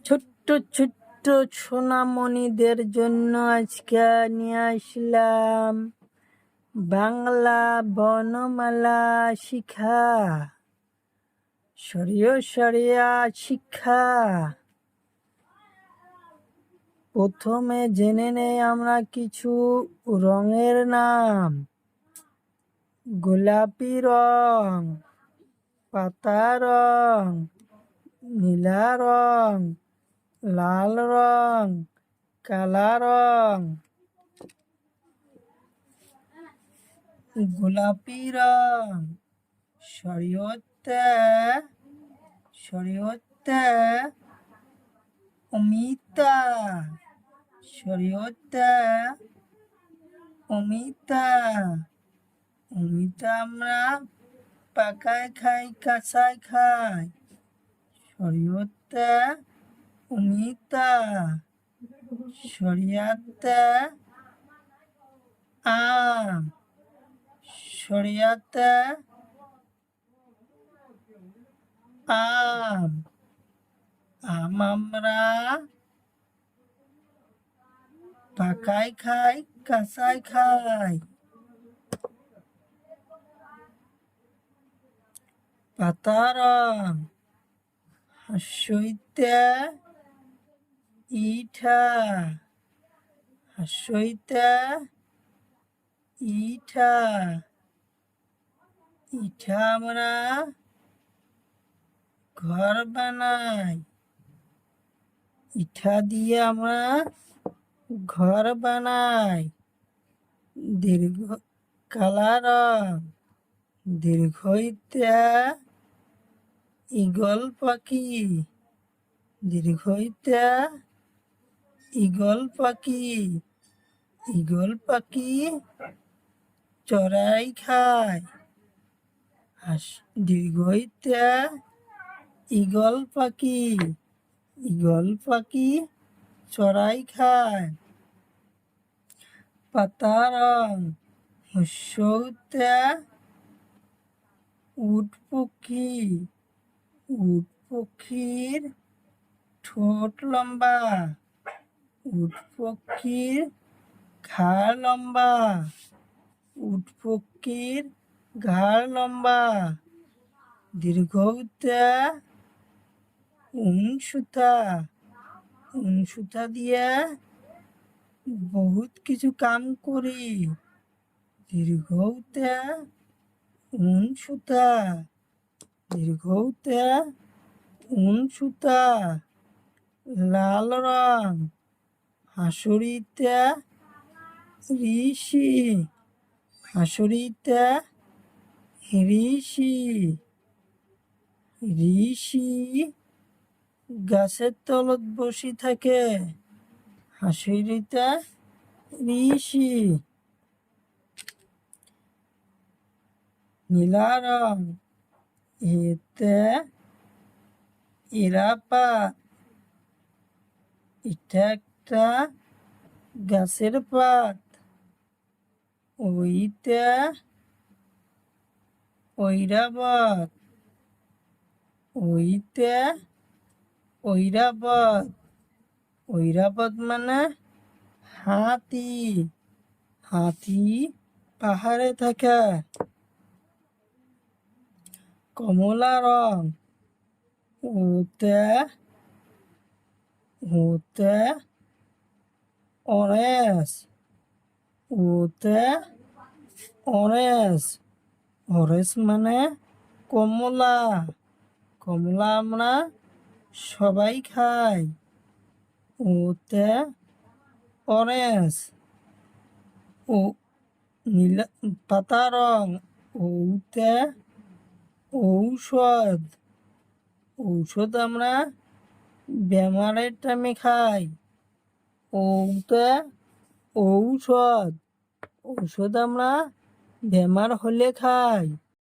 ছোট্ট ছোট্ট সোনামণিদের জন্য আজকে নিয়ে আসলাম বাংলা বর্ণমালা শিক্ষা, সরিয়া শিক্ষা। প্রথমে জেনে নেই আমরা কিছু রঙের নাম। গোলাপি রং, পাতা রং, নীলা রং, লাল রং, কালা রং। গোলাপি রং শরীয়তে অমিতা, অমিতা আমরা পাকায় খাই, কাঁচায় খাই। শরীয়তে অমিতা। শরিয়াতে আম, শরিয়াতে আম। আম আমরা পাকায় খাই, কাঁচায় খাই। পাতা রং হাসইতে ইটা, হাসইতে ইটা। ইটা আমরা ঘর বানাই, ইটা দিয়ে আমরা ঘর বানাই। দীর্ঘ কালা রং দীর্ঘইতে ঈগল পাখি, দীর্ঘইতে ঈগল পাখি। ঈগল পাখি চড়াই খায়। দীর্ঘইতে ঈগল পাখি, ঈগল পাখি চড়াই খায়। পাতা রং হস্যতে উট পক্ষী, উট পক্ষীর ঠোঁট লম্বা, উট পক্ষীর ঘাড় লম্বা, উট পক্ষীর ঘাড় লম্বা। দীর্ঘতে সুতা, সুতা দিয়ে বহুত কিছু কাম করি। দীর্ঘতে সুতা, দীর্ঘতে সুতা। লাল রং হাসুরিতে ঋষি, হাসুরিতে ঋষি। ঋষি গাছের তলত বসে থাকে, হাসুরিতে ঋষি। নীলা রং এতে ইরাপাত, এটা একটা গাছের পাত। ওইতে ঐরাবত, ওইতে ঐরাবত। ঐরাবত মানে হাতি, হাতি পাহাড়ে থাকে। কমলা রং ওতে অরেঞ্জ, ওতে অরেঞ্জ। অরেঞ্জ মানে কমলা, কমলা আমরা সবাই খাই। ওতে অরেঞ্জ। ও নীলা পাতা রং ওতে ঔষধ, ঔষধ আমরা বেমারের টাইমে খাই। ওতে ঔষধ, ঔষধ আমরা বেমার হলে খাই।